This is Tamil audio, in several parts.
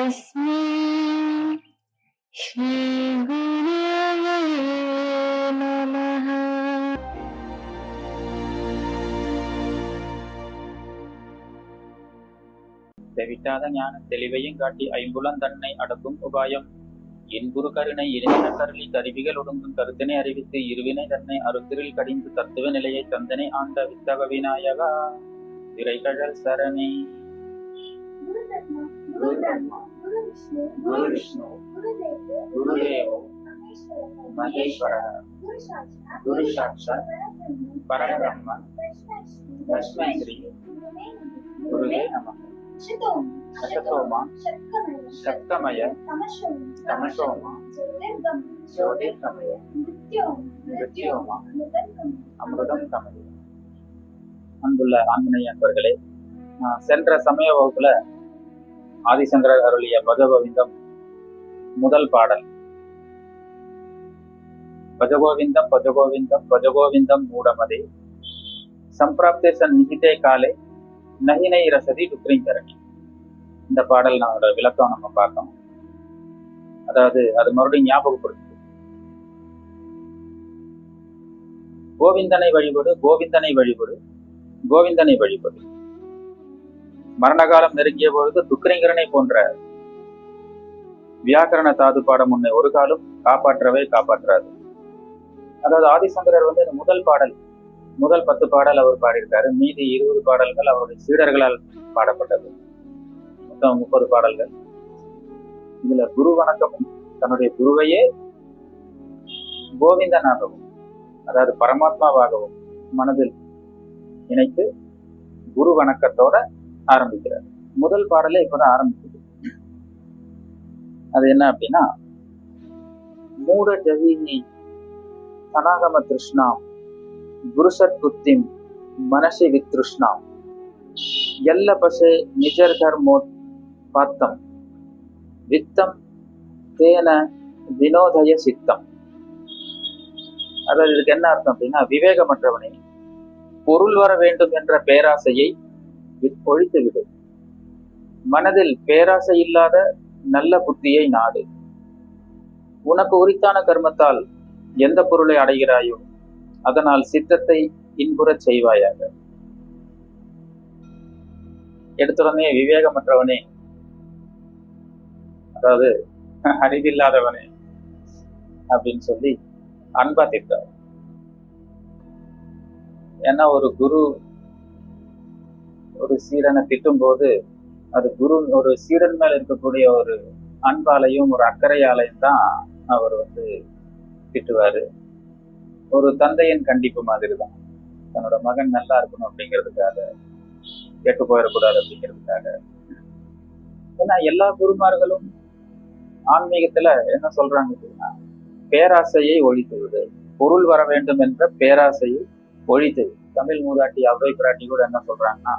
तस्मै श्रीगुरवे नमः. தெவிட்டாத ஞான தெளிவையும் காட்டி ஐம்புலன் தன்னை அடக்கும் உபாயம் இன்புறு கருணை இளைஞன கருளி கருவிகள் ஒடுங்கும் கருத்தினை அறிவித்து இருவினை தன்னை அருத்திரில் கடிந்து தத்துவ நிலையை தந்தனை ஆண்ட வித்தக விநாயகா திரைகழல் சரணி. குரு விஷ்ணு குருதேவோ மகேஸ்வர குரு சாட்சாத் பரபிரம்ம தஸ்மை ஸ்ரீ குருவே நமः. சதோமா சப்தமய தமசோமா ஜோதிர்கமய மிருத்யோமா அமிர்தம் கமய. அன்புள்ள ஆஞ்சநேய அன்பர்களே, சென்ற சமய வகுப்புல ஆதிசங்கரர் அருளிய பஜகோவிந்தம் முதல் பாடல், பஜகோவிந்தம் பஜகோவிந்தம் பஜகோவிந்தம் மூடமதே சம்பிராப்தே சந்நிகிதே காலே நகினை ரசதி டுக்ரிங்கரணி. இந்த பாடல் நம்மளோட விளக்கம் நம்ம பார்த்தோம். அதாவது அது மறுபடியும் ஞாபகப்படுத்து. கோவிந்தனை வழிபடு கோவிந்தனை வழிபடு கோவிந்தனை வழிபடு. மரணகாலம் நெருங்கிய பொழுது துக்ரிங்கரனை போன்ற வியாக்கரண தாது பாடம் உன்னை ஒரு காலம் காப்பாற்றவே காப்பாற்றாது. அதாவது ஆதிசங்கரர் இந்த முதல் பாடல், முதல் 10 பாடல் அவர் பாடியிருக்காரு. மீதி 20 பாடல்கள் அவருடைய சீடர்களால் பாடப்பட்டது. மொத்தம் 30 பாடல்கள். இதுல குரு வணக்கமும் தன்னுடைய குருவையே கோவிந்தனாகவும், அதாவது பரமாத்மாவாகவும் மனதில் இணைத்து குரு வணக்கத்தோட ஆரம்பிக்கிறார். முதல் பாடலே இப்பதான் ஆரம்பிக்குது. அது என்ன அப்படின்னா, மூட ஜவீனி சனாகம திருஷ்ணாம் குருசத் புத்திம் மனசி வித்ருஷ்ணாம் எல்ல பசே நிஜர் தர்மோத் பாத்தம் வித்தம் தேன வினோதய சித்தம். அதாவது இதுக்கு என்ன அர்த்தம் அப்படின்னா, விவேகமற்றவனே, பொருள் வர வேண்டும் என்ற பேராசையை ஒழித்து விடு. மனதில் பேராசை இல்லாத நல்ல புத்தியை நாடு. உனக்கு உரித்தான கர்மத்தால் எந்த பொருளை அடைகிறாயோ அதனால் சித்தத்தை இன்புறச் செய்வாயாக. எடுத்துடனே விவேகமற்றவனே, அதாவது அறிவில்லாதவனே அப்படின்னு சொல்லி அன்பா திட்டார். ஏன்னா ஒரு குரு ஒரு சீடனை திட்டும் போது அது குரு ஒரு சீடன் மேல இருக்கக்கூடிய ஒரு அன்பாலையும் ஒரு அக்கறையாலையும் தான் அவர் திட்டுவாரு. ஒரு தந்தையின் கண்டிப்பு மாதிரி தான். தன்னோட மகன் நல்லா இருக்கணும் அப்படிங்கிறதுக்காக, கெட்டு போயிடக்கூடாது அப்படிங்கிறதுக்காக. ஏன்னா எல்லா குருமார்களும் ஆன்மீகத்துல என்ன சொல்றாங்க அப்படின்னா, பேராசையை ஒழித்து விடு, பொருள் வர வேண்டும் என்ற பேராசையை ஒழித்து. தமிழ் மூதாட்டி அவ்வை பிராட்டி கூட என்ன சொல்றாங்கன்னா,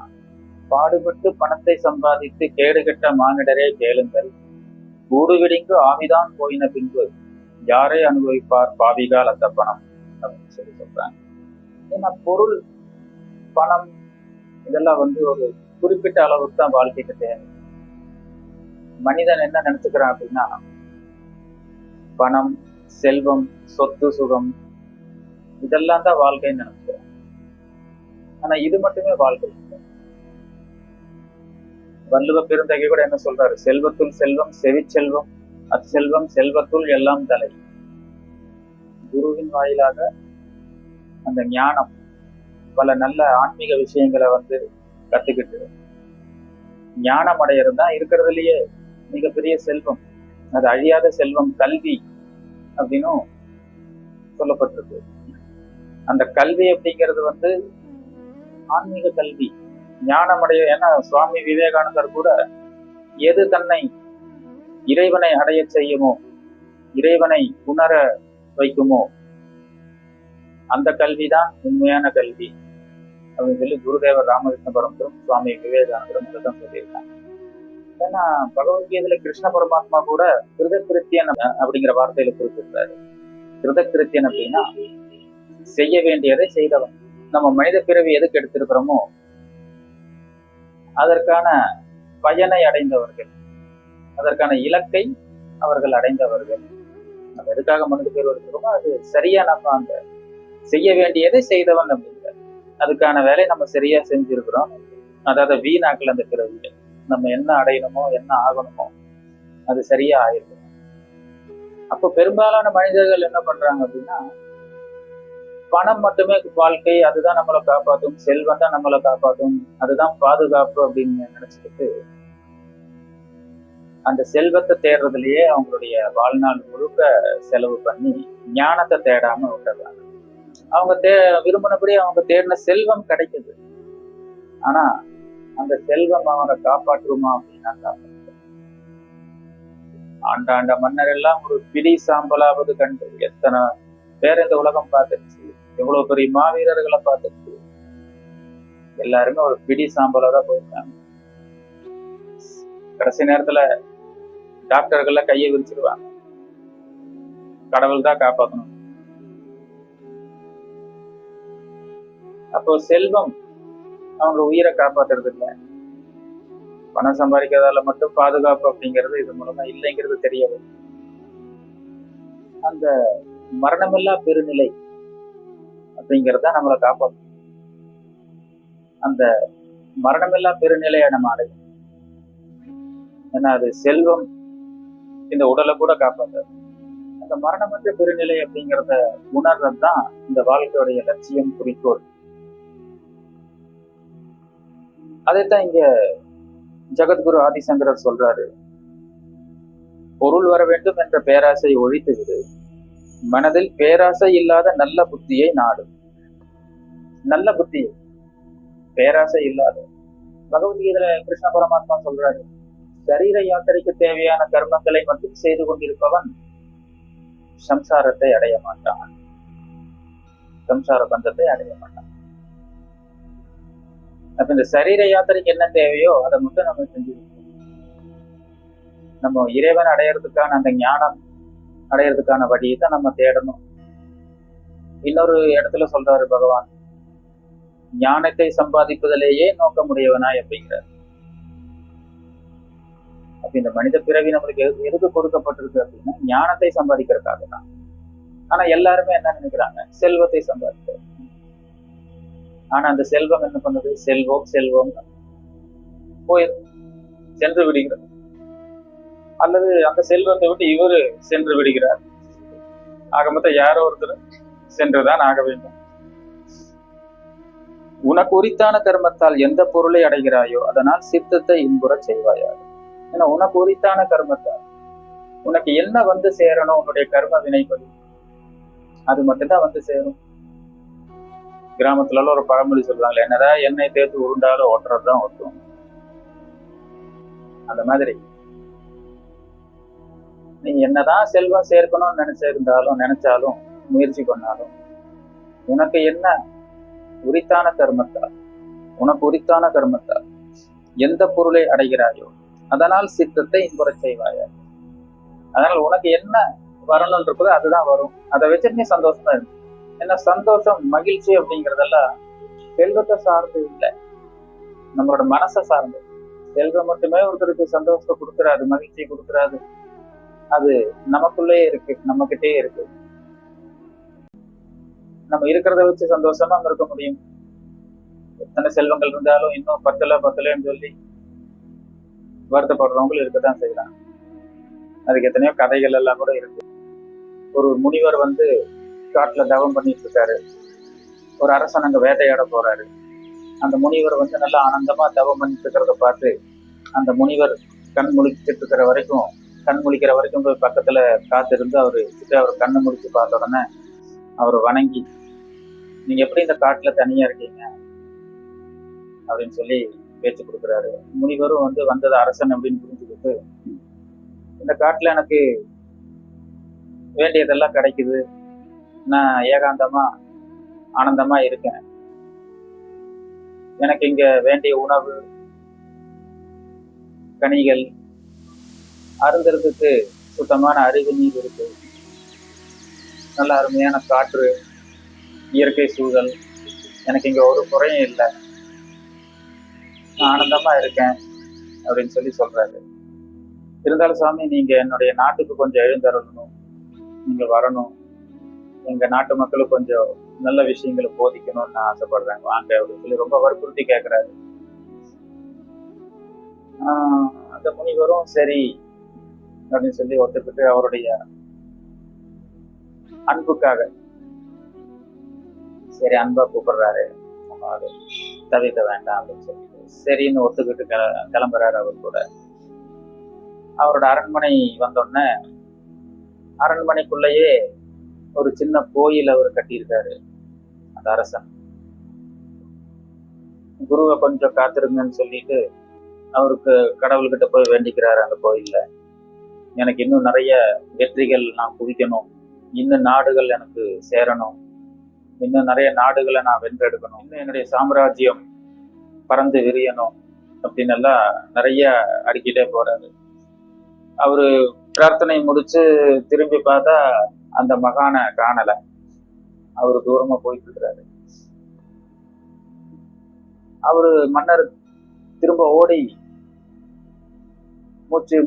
பாடுபட்டு பணத்தை சம்பாதித்து கேடுகெட்ட மானிடரே கேளுங்கள், கூடுவிடிங்கு ஆவிதான் போயின பின்பு யாரை அனுபவிப்பார் பாவிகால் அந்த பணம் அப்படின்னு சொல்லி சொல்றாங்க. ஏன்னா பொருள் பணம் இதெல்லாம் ஒரு குறிப்பிட்ட அளவுக்கு தான் வாழ்க்கைக்கு தேவை. மனிதன் என்ன நினைச்சுக்கிறான் அப்படின்னா, பணம், செல்வம், சொத்து, சுகம் இதெல்லாம் தான் வாழ்க்கைன்னு நினைச்சுக்கிறான். ஆனா இது மட்டுமே வாழ்க்கை. வள்ளுவ பெருந்தகை கூட என்ன சொல்றாரு, செல்வத்துள் செல்வம் செவிச்செல்வம் அச்செல்வம் செல்வத்துள் எல்லாம் தலை. குருவின் வாயிலாக அந்த ஞானம், பல நல்ல ஆன்மீக விஷயங்களை கத்துக்கிட்டு ஞானம் அடையிறது தான் இருக்கிறதுலயே மிகப்பெரிய செல்வம். அது அழியாத செல்வம் கல்வி அப்படின்னும் சொல்லப்பட்டிருக்கு. அந்த கல்வி அப்படிங்கிறது ஆன்மீக கல்வி, ஞானமடைய. ஏன்னா சுவாமி விவேகானந்தர் கூட எது தன்னை இறைவனை அடைய செய்யுமோ, இறைவனை உணர வைக்குமோ அந்த கல்விதான் உண்மையான கல்வி அப்படின்னு சொல்லி குருதேவர் ராமகிருஷ்ண பரமரும் சுவாமி விவேகானந்தரும் தான் சொல்லியிருக்காங்க. ஏன்னா பகவத்கீதையில கிருஷ்ண பரமாத்மா கூட கிருதகிருத்தியன் அப்படிங்கிற வார்த்தையில குறிப்பிட்டாரு. கிருதகிருத்தியன் அப்படின்னா செய்ய வேண்டியதை செய்தவன். நம்ம மனித பிறவி எதுக்கு எடுத்திருக்கிறோமோ அதற்கான பயனை அடைந்தவர்கள். அதற்கான இலக்கை அவர்கள் அடைந்தவர்கள். நம்ம எதுக்காக மனித பேர் எடுத்துக்கோமோ அது சரியா நம்ம அந்த செய்ய வேண்டியதை செய்தவன் அப்படிங்கிற அதுக்கான வேலையை நம்ம சரியா செஞ்சிருக்கிறோம். அதாவது வீணாக்கல் அந்த பிறவியை நம்ம என்ன அடையணுமோ என்ன ஆகணுமோ அது சரியா ஆயிருக்கு. அப்போ பெரும்பாலான மனிதர்கள் என்ன பண்றாங்க அப்படின்னா, பணம் மட்டுமே வாழ்க்கை, அதுதான் நம்மளை காப்பாற்றும், செல்வம் தான் நம்மளை காப்பாற்றும், அதுதான் பாதுகாப்பு அப்படின்னு நினைச்சுக்கிட்டு அந்த செல்வத்தை தேடுறதுலயே அவங்களுடைய வாழ்நாள் முழுக்க செலவு பண்ணி ஞானத்தை தேடாம விட்டுறாங்க. அவங்க விரும்பினபடி அவங்க தேடின செல்வம் கிடைக்குது. ஆனா அந்த செல்வம் அவனை காப்பாற்றுமா அப்படின்னா காப்பாற்று. ஆண்டாண்ட மன்னர் எல்லாம் ஒரு பிடி சாம்பலாவது கண்டு எத்தனை பேர் இந்த உலகம் பார்த்துருச்சு, எவ்வளவு பெரிய மாவீரர்களை பார்த்துருச்சு, எல்லாருமே ஒரு பிடி சாம்பலா தான் போயிருக்காங்க. கடைசி நேரத்துல டாக்டர்கள்ல கையை விரிச்சிருவாங்க, கடவுள் தான் காப்பாற்றணும். அப்போ செல்வம் அவங்க உயிரை காப்பாத்துறது இல்லை, பணம் சம்பாதிக்கிறதால மட்டும் பாதுகாப்பு அப்படிங்கிறது இது மூலமா இல்லைங்கிறது தெரிய வரும். அந்த மரணமில்லா பெருநிலை அப்படிங்கிறத நம்மளை காப்பாற்றும். அந்த மரணமில்லா பெருநிலையை நம்ம அடையும். ஏன்னா அது செல்வம் இந்த உடலை கூட காப்பாற்றாது. அந்த மரணமற்ற பெருநிலை அப்படிங்கிறத உணர்றது தான் இந்த வாழ்க்கையுடைய லட்சியம், குறிக்கோள். அதைத்தான் இங்க ஜகத்குரு ஆதிசங்கரர் சொல்றாரு. பொருள் வர வேண்டும் என்ற பேராசை ஒழித்து விடு, மனதில் பேராசை இல்லாத நல்ல புத்தியை நாடு. நல்ல புத்தி, பேராசை இல்லாத. பகவத்கீதையில கிருஷ்ண பரமாத்மா சொல்றாரு, சரீர யாத்திரைக்கு தேவையான கர்மங்களை மட்டும் செய்து கொண்டிருப்பவன் சம்சாரத்தை அடைய மாட்டான், சம்சார பந்தத்தை அடைய மாட்டான். அப்ப இந்த சரீர யாத்திரைக்கு என்ன தேவையோ அதை மட்டும் நம்ம செஞ்சு நம்ம இறைவன் அடையறதுக்கான அந்த ஞானம் அடையறதுக்கான வழியை தான் நம்ம தேடணும். இன்னொரு இடத்துல சொல்றாரு பகவான், ஞானத்தை சம்பாதிப்பதிலேயே நோக்கமுடையவனாய் அப்படிங்கிறார். அப்ப இந்த மனித பிறவி நம்மளுக்கு எதுக்கு கொடுக்கப்பட்டிருக்கு அப்படின்னா ஞானத்தை சம்பாதிக்கிறதுக்காக தான். ஆனா எல்லாருமே என்ன நினைக்கிறாங்க, செல்வத்தை சம்பாதிக்கிறது. ஆனா அந்த செல்வம் என்ன பண்ணுது, செல்வம் செல்வம் போயிரு சென்று விடுகிறது, அல்லது அந்த செல்வத்தை விட்டு இவரு சென்று விடுகிறார். ஆக மொத்தம் யாரோ ஒருத்தர் சென்றுதான் ஆக வேண்டும். உனக்கு உரித்தான கர்மத்தால் எந்த பொருளை அடைகிறாயோ அதனால் சித்தத்தை இன்புற செய்வாயாக. ஏன்னா உனக்கு உரித்தான கர்மத்தால் உனக்கு என்ன வந்து சேரணும், உன்னுடைய கர்ம வினைப்படி அது மட்டும்தான் வந்து சேரும். கிராமத்துல ஒரு பழமொழி சொல்றாங்க, என்னதான் எண்ணெய் தேய்த்து உருண்டாலும் ஓட்டுறதுதான் ஒட்டும். அந்த மாதிரி நீங்க என்னதான் செல்வம் சேர்க்கணும்னு நினைச்சாலும் முயற்சி பண்ணாலும் உனக்கு என்ன உரித்தான கர்மத்தால் உனக்கு உரித்தான கர்மத்தால் எந்த பொருளை அடைகிறாயோ அதனால் சித்தத்தை இன்புற செய்வாய. அதனால உனக்கு என்ன வரணும்னு இருக்குதோ அதுதான் வரும். அதை வச்சுட்டு நீ சந்தோஷமா இருக்கு. ஏன்னா சந்தோஷம் மகிழ்ச்சி அப்படிங்கிறதெல்லாம் செல்வத்தை சார்ந்து இல்லை, நம்மளோட மனசை சார்ந்து. செல்வம் மட்டுமே ஒருத்தருக்கு சந்தோஷத்தை கொடுக்குறாது, மகிழ்ச்சியை கொடுக்குறாது. அது நமக்குள்ளே இருக்கு, நம்ம கிட்டே இருக்கு. நம்ம இருக்கிறத வச்சு சந்தோஷமா இருக்க முடியும். எத்தனை செல்வங்கள் இருந்தாலும் இன்னும் பத்தலன்னு சொல்லி வருத்தப்படுறவங்களும் இருக்கதான் செய்யலாம். அதுக்கு எத்தனையோ கதைகள் எல்லாம் கூட இருக்கு. ஒரு முனிவர் காட்டுல தவம் பண்ணிட்டு இருக்காரு. ஒரு அரசன் அங்க வேட்டையாட போறாரு. அந்த முனிவர் நல்லா ஆனந்தமா தவம் பண்ணிட்டு இருக்கிறத பார்த்து அந்த முனிவர் கண் முழிக்கிற வரைக்கும் போய் பக்கத்துல காத்திருந்து அவர் கண்ணு முடிச்சு பார்த்த உடனே அவரை வணங்கி, நீங்க எப்படி இந்த காட்டுல தனியா இருக்கீங்க அப்படின்னு சொல்லி பேச்சு கொடுக்குறாரு. முனிவரும் வந்தது அரசன் அப்படின்னு புரிஞ்சுக்கிட்டு, இந்த காட்டுல எனக்கு வேண்டியதெல்லாம் கிடைக்குது, நான் ஏகாந்தமா ஆனந்தமா இருக்கேன், எனக்கு இங்க வேண்டிய உணவு கனிகள் அருந்தறதுக்கு சுத்தமான அருவி நீர் இருக்கு, நல்ல அருமையான காற்று, இயற்கை சூழல், எனக்கு இங்க ஒரு குறையும் இல்லை, நான் ஆனந்தமா இருக்கேன் அப்படின்னு சொல்லி சொல்றாரு. இருந்தாலும் சாமி நீங்க என்னுடைய நாட்டுக்கு கொஞ்சம் எழுந்தருளணும், நீங்க வரணும், எங்க நாட்டு மக்களுக்கு கொஞ்சம் நல்ல விஷயங்களை போதிக்கணும்னு நான் ஆசைப்படுறேன், வாங்க அப்படின்னு சொல்லி ரொம்ப வற்புறுத்தி கேட்கிறாரு. அந்த முனிவரும் சரி அப்படின்னு சொல்லி ஒத்துக்கிட்டு அவருடைய அன்புக்காக சரி அன்பா கூப்பிடுறாரு, நம்ம அதை தவிர்க்க வேண்டாம் அப்படின்னு சொல்லிட்டு சரின்னு ஒத்துக்கிட்டு கிளம்புறாரு. அவர் கூட அவரோட அரண்மனை வந்தோடனே அரண்மனைக்குள்ளேயே ஒரு சின்ன கோயில் அவர் கட்டியிருக்காரு அந்த அரசன். குருவை கொஞ்சம் காத்திருங்கன்னு சொல்லிட்டு அவருக்கு கடவுள்கிட்ட போய் வேண்டிக்கிறாரு அந்த கோயில்ல. எனக்கு இன்னும் நிறைய வெற்றிகள் நான் குவிக்கணும், இன்னும் நாடுகள் எனக்கு சேரணும், இன்னும் நிறைய நாடுகளை நான் வென்றெடுக்கணும், இன்னும் என்னுடைய சாம்ராஜ்யம் பறந்து விரியணும் அப்படின்னு எல்லாம் நிறைய அடிக்கிட்டே போறாரு. அவரு பிரார்த்தனை முடிச்சு திரும்பி பார்த்தா அந்த மகானை காணல, அவரு தூரமா போயிட்டு இருக்கிறாரு. அவரு மன்னர் திரும்ப ஓடி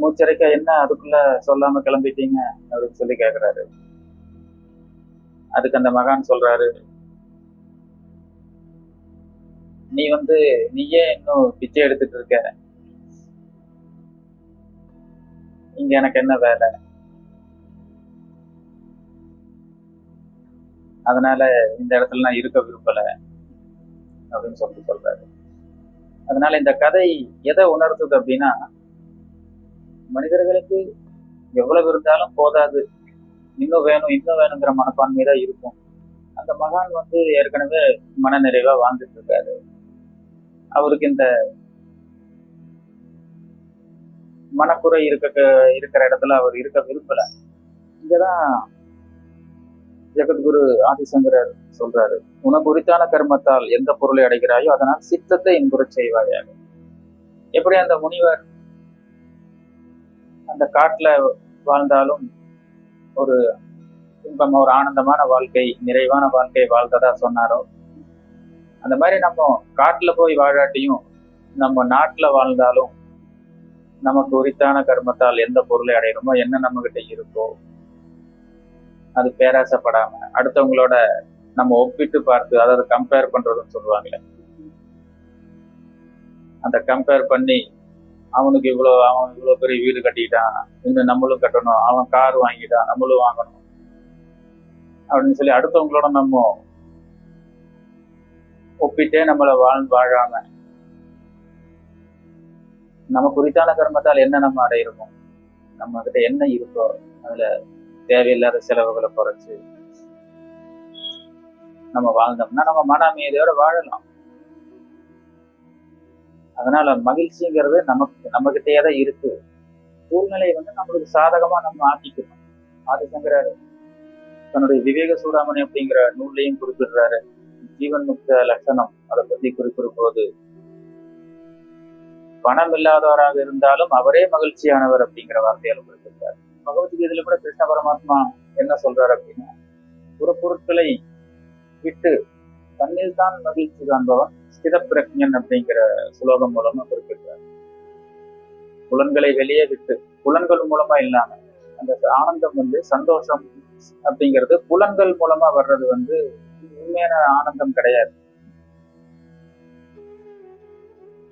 மூச்சரைக்க என்ன அதுக்குள்ள சொல்லாம கிளம்பிட்டீங்க அப்படின்னு சொல்லி கேக்குறாரு. அதுக்கு அந்த மகான் சொல்றாரு, நீயே இன்னும் பிச்சை எடுத்துட்டு இருக்க, இங்க எனக்கு என்ன வேலை, அதனால இந்த இடத்துல நான் இருக்க விரும்பல அப்படின்னு சொல்றாரு. அதனால இந்த கதை எதை உணர்த்துது அப்படின்னா, மனிதர்களுக்கு எவ்வளவு இருந்தாலும் போதாது, இன்னும் வேணுங்கிற மனப்பான்மை தான் இருக்கும். அந்த மகான் ஏற்கனவே மன நிறைவா வாழ்ந்துட்டு இருக்காரு. அவருக்கு இந்த மனக்குறை இருக்கிற இடத்துல அவர் இருக்க விரும்பல. இங்கதான் ஜெகத்குரு ஆதிசங்கரர் சொல்றாரு, உனக்கு உரித்தான கர்மத்தால் எந்த பொருளை அடைகிறாயோ அதனால் சித்தத்தை இன்புறச் செய்வாயாக. எப்படி அந்த முனிவர் அந்த காட்டுல வாழ்ந்தாலும் ஒரு இன்பம், ஒரு ஆனந்தமான வாழ்க்கை, நிறைவான வாழ்க்கை வாழ்ந்ததா சொன்னாரோ, அந்த மாதிரி நம்ம காட்டுல போய் வாழாட்டியும் நம்ம நாட்டுல வாழ்ந்தாலும் நமக்கு உரித்தான கர்மத்தால் எந்த பொருளை அடையணுமோ, என்ன நம்ம கிட்ட இருக்கோ அது பேராசைப்படாம அடுத்தவங்களோட நம்ம ஒப்பிட்டு பார்த்து, அதாவது கம்பேர் பண்றதுன்னு சொல்லுவாங்களே, அந்த கம்பேர் பண்ணி அவன் இவ்வளவு பெரிய வீடு கட்டிக்கிட்டான், இன்னும் நம்மளும் கட்டணும், அவன் கார் வாங்கிட்டான் நம்மளும் வாங்கணும் அப்படின்னு சொல்லி அடுத்தவங்களோட நம்ம ஒப்பிட்டே நம்மளை வாழாம நமக்கு குறித்தான கர்மத்தால் என்ன நம்ம அடையிறோமோ, நம்ம கிட்ட என்ன இருக்கோ அதுல தேவையில்லாத செலவுகளை குறைச்சு நம்ம வாழ்ந்தோம்னா நம்ம மன அமைதியோட வாழலாம். அதனால மகிழ்ச்சிங்கிறது நம்ம கிட்டேயே தான் இருக்கு. சூழ்நிலை நம்மளுக்கு சாதகமா நம்ம ஆக்கிக்கணும். ஆதிசங்கரர் தன்னுடைய விவேக சூடாமணி அப்படிங்கிற நூல்லையும் குறிப்பிடுறாரு. ஜீவன் முக்த லட்சணம் அதை பத்தி குறிப்பிடும் போது, பணம் இல்லாதவராக இருந்தாலும் அவரே மகிழ்ச்சியானவர் அப்படிங்கிற வார்த்தையால் குறிப்பிட்டார். பகவத்கீதையில கூட கிருஷ்ண பரமாத்மா என்ன சொல்றாரு அப்படின்னா, புறப்பொருட்களை விட்டு தன்னில் தான் மகிழ்ச்சி காண்பவன் ஸ்தித பிரக்ஞன் அப்படிங்கிற சுலோகம் மூலமா குறிப்பிட்டார். புலன்களை வெளியே விட்டு, புலன்கள் மூலமா இல்லாம அந்த ஆனந்தம் சந்தோஷம் அப்படிங்கிறது புலன்கள் மூலமா வர்றது உண்மையான ஆனந்தம் கிடையாது.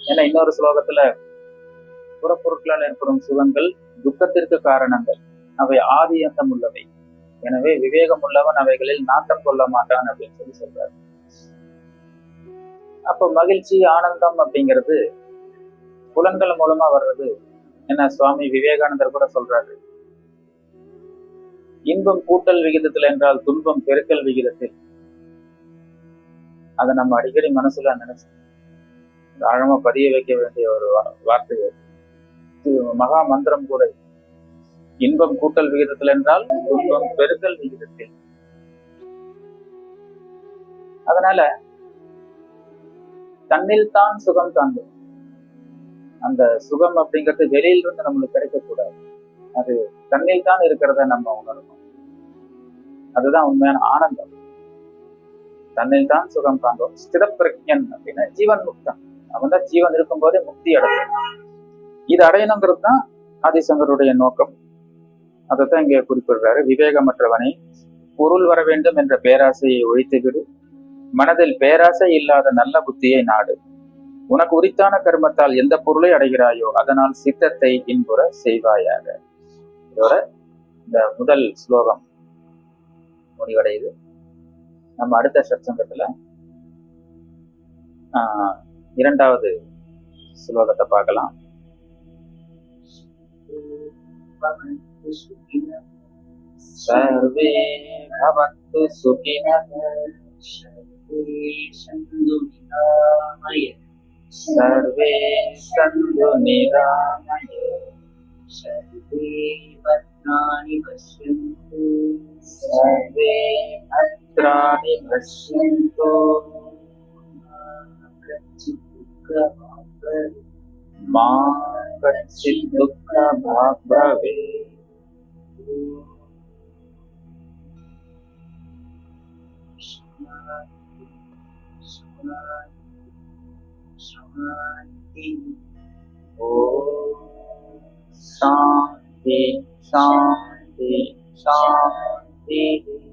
ஏன்னா இன்னொரு ஸ்லோகத்துல, புறப்பொருட்களால் ஏற்படும் சுகங்கள் துக்கத்திற்கு காரணங்கள், அவை ஆதி அந்தம் உள்ளவை, எனவே விவேகம் உள்ளவன் அவைகளில் நாட்டம் கொள்ள மாட்டான் அப்படின்னு சொல்றாரு. அப்போ மகிழ்ச்சி ஆனந்தம் அப்படிங்கிறது புலன்கள் மூலமா வர்றது. என்ன சுவாமி விவேகானந்தர் கூட சொல்றாரு, இன்பம் கூட்டல் விகிதத்தில் என்றால் துன்பம் பெருக்கல் விகிதத்தில். அதை நம்ம அடிக்கடி மனசுல நினைச்சு ஆழமா பதிய வைக்க வேண்டிய ஒரு வார்த்தை. மகா மந்திரம் கூட, இன்பம் கூட்டல் விகிதத்தில் என்றால் துன்பம் பெருக்கல் விகிதத்தில். அதனால தன்னில் தான் சுகம் காண்போம். அந்த சுகம் அப்படிங்கிறது வெளியிலிருந்து நம்மளுக்கு கிடைக்கக்கூடாது, அது தன்னில் தான் இருக்கிறத நம்ம உணரணும். அதுதான் உண்மையான ஆனந்தம். தன்னில் தான் சுகம் காண்போம். ஸ்தித பிரக்ஞன் அப்படின்னா ஜீவன் முக்தன், அவன் தான் ஜீவன் இருக்கும் போதே முக்தி அடையும். இது அடையணுங்கிறது தான் ஆதிசங்கருடைய நோக்கம் அதைத்தான் இங்க குறிப்பிடுறாரு. விவேகமற்றவனை, பொருள் வர வேண்டும் என்ற பேராசையை ஒழித்துவிடு, மனதில் பேராசை இல்லாத நல்ல புத்தியை நாடு. உனக்கு உரித்தான கர்மத்தால் எந்த பொருளை அடைகிறாயோ அதனால் சித்தத்தை இன்புற செய்வாயாக. இதோட இந்த முதல் ஸ்லோகம் முடிவடையுது. நம்ம அடுத்த சத்சங்கத்துல இரண்டாவது ஸ்லோகத்தை பார்க்கலாம். சர்வே பவந்து சுகினः சர்வே சந்து நிராமய சர்வே பத்ராணி பஷ்யந்து சர்வே பத்ராணி பஷ்யந்து மா கச்சித் துக்க பாக் பவேத். शांति शांति शांति.